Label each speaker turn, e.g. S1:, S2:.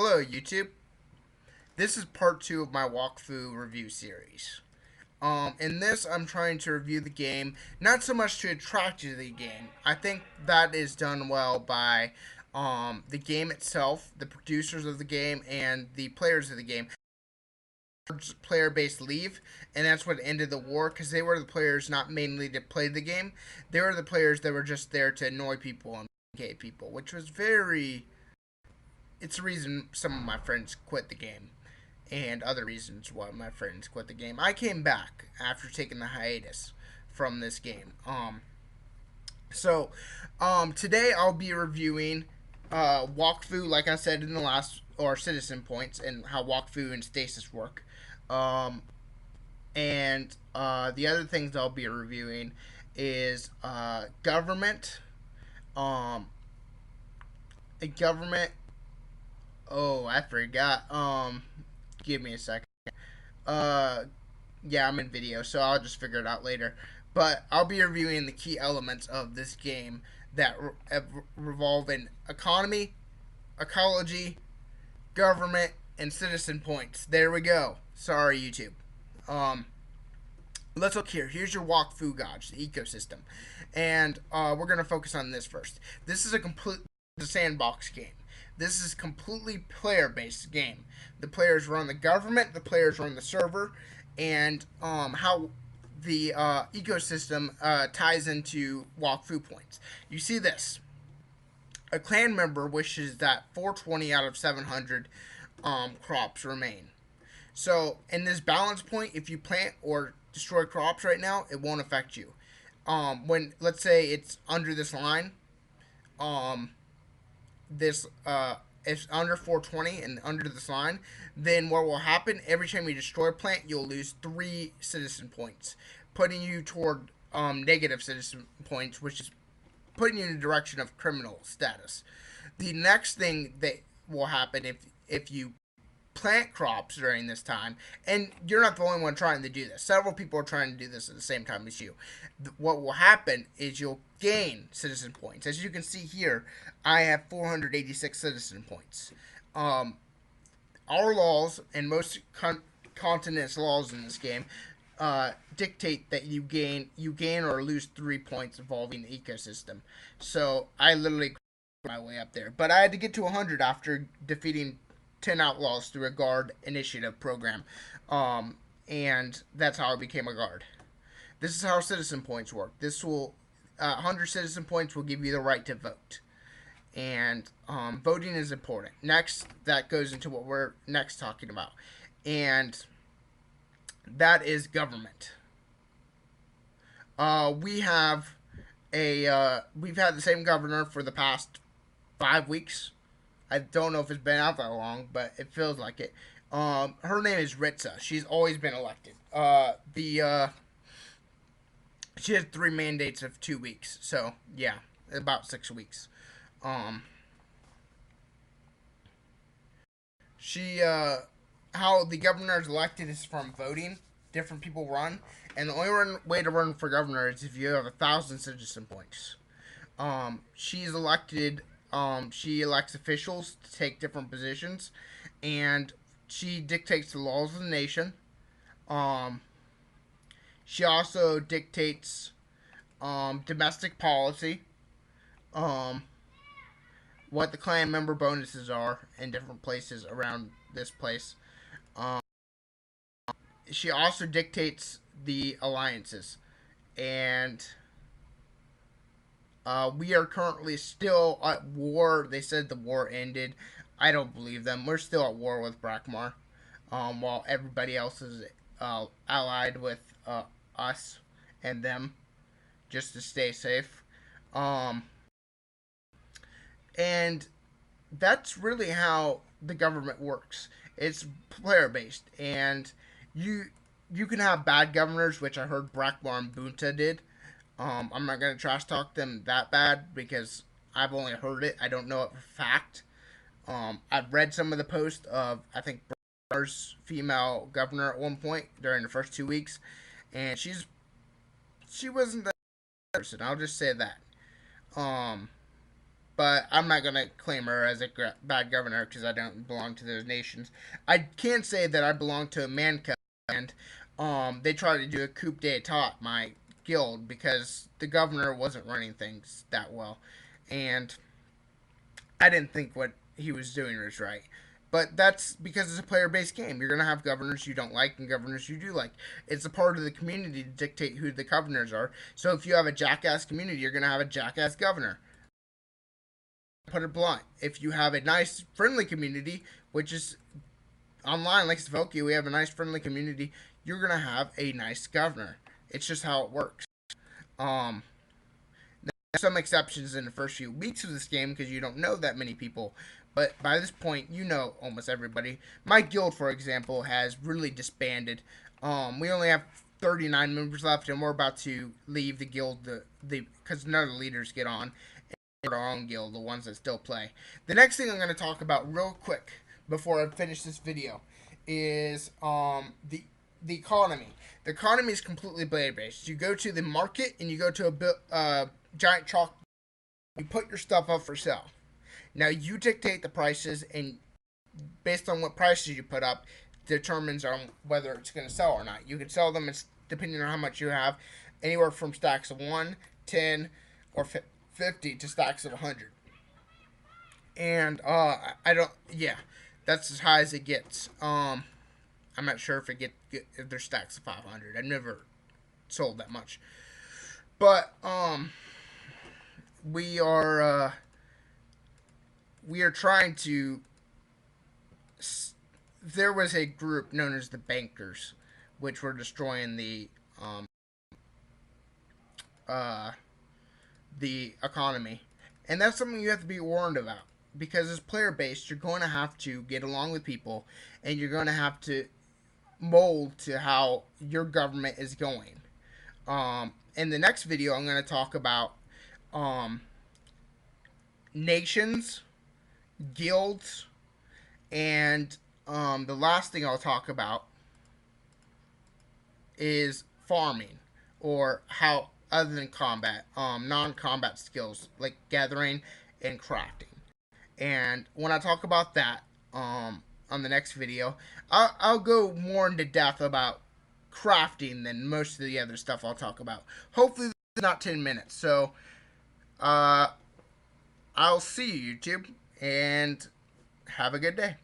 S1: Hello, YouTube. This is part 2 of my wakfu review series. In this, I'm trying to review the game, not so much to attract you to the game. I think that is done well by the game itself, the producers of the game, and the players of the game. Player base leave, and that's what ended the war because they were the players not mainly to play the game. They were the players that were just there to annoy people and gay people, which was very. It's the reason some of my friends quit the game and other reasons why my friends quit the game. I came back after taking the hiatus from this game. Today I'll be reviewing wakfu, like I said in the last, or citizen points, and how wakfu and stasis work. Um, and the other things I'll be reviewing is government, um, a government. Oh, I forgot. Give me a second. Uh, yeah, I'm in video, so I'll just figure it out later. But I'll be reviewing the key elements of this game that revolve in economy, ecology, government, and citizen points. There we go. Sorry, YouTube. Um, let's look here. Here's your wakfu gauge, the ecosystem, and we're gonna focus on this first. This is a complete sandbox game. This is completely player-based game. The players run the government, the players run the server, and how the ecosystem ties into wakfu points. You see this. A clan member wishes that 420 out of 700 crops remain. So in this balance point, if you plant or destroy crops right now, it won't affect you. When let's say it's under this line, um, this if under 420 and under this line, then what will happen? Every time you destroy a plant, you'll lose 3 citizen points, putting you toward negative citizen points, which is putting you in the direction of criminal status. The next thing that will happen if you plant crops during this time, and you're not the only one trying to do this. Several people are trying to do this at the same time as you. What will happen is you'll gain citizen points. As you can see here, I have 486 citizen points. Our laws and most continents' laws in this game dictate that you gain or lose 3 points involving the ecosystem. So I literally my way up there, but I had to get to 100 after defeating 10 outlaws through a guard initiative program. And that's how I became a guard. This is how citizen points work. This will 100 citizen points will give you the right to vote, and voting is important. Next, that goes into what we're next talking about, and that is government. We have we've had the same governor for the past 5 weeks. I don't know if it's been out that long, but it feels like it. Her name is Ritza. She's always been elected. She has 3 mandates of 2 weeks. So yeah, about 6 weeks. Um, she how the governor is elected is from voting. Different people run, and the only way to run for governor is if you have 1,000 citizen points. She's elected. She elects officials to take different positions, and she dictates the laws of the nation. Um, she also dictates domestic policy, um, what the clan member bonuses are in different places around this place. Um, she also dictates the alliances, and we are currently still at war. They said the war ended. I don't believe them. We're still at war with Brakmar, while everybody else is allied with us and them just to stay safe. Um, and that's really how the government works. It's player based, and you you can have bad governors, which I heard Brakmar and Bunta did. I'm not gonna trash talk them that bad because I've only heard it. I don't know it for fact. I've read some of the posts of I think Brakmar's female governor at one point during the first 2 weeks, and she wasn't that person. I'll just say that. Um, but I'm not going to claim her as a bad governor because I don't belong to those nations. I can say that I belong to a Manco, and they tried to do a coup d'etat at my guild because the governor wasn't running things that well, and I didn't think what he was doing was right. But that's because it's a player-based game. You're gonna have governors you don't like and governors you do like. It's a part of the community to dictate who the governors are. So if you have a jackass community, you're gonna have a jackass governor. Put it blunt. If you have a nice, friendly community, which is online, like Slovakia, we have a nice, friendly community, you're gonna have a nice governor. It's just how it works. Um, there's some exceptions in the first few weeks of this game because you don't know that many people. But by this point, you know almost everybody. My guild, for example, has really disbanded. We only have 39 members left, and we're about to leave the guild because none of the leaders get on. And our own guild, the ones that still play. The next thing I'm going to talk about real quick before I finish this video is the economy. The economy is completely blade based. You go to the market and you go to a giant chalk. You put your stuff up for sale. Now you dictate the prices, and based on what prices you put up, determines on whether it's going to sell or not. You can sell them depending on how much you have, anywhere from stacks of 1, 10, or 50 to stacks of 100. And I don't. Yeah, that's as high as it gets. I'm not sure if there's stacks of 500. I've never sold that much, but we are trying to. There was a group known as the bankers, which were destroying uh, the economy, and that's something you have to be warned about because as player based, you're going to have to get along with people, and you're going to have to mold to how your government is going. In the next video, I'm going to talk about nations, guilds, and the last thing I'll talk about is farming, or how other than combat, non-combat skills like gathering and crafting. And when I talk about that on the next video, I'll go more into depth about crafting than most of the other stuff I'll talk about. Hopefully, this is not 10 minutes. So, I'll see you, YouTube, and have a good day.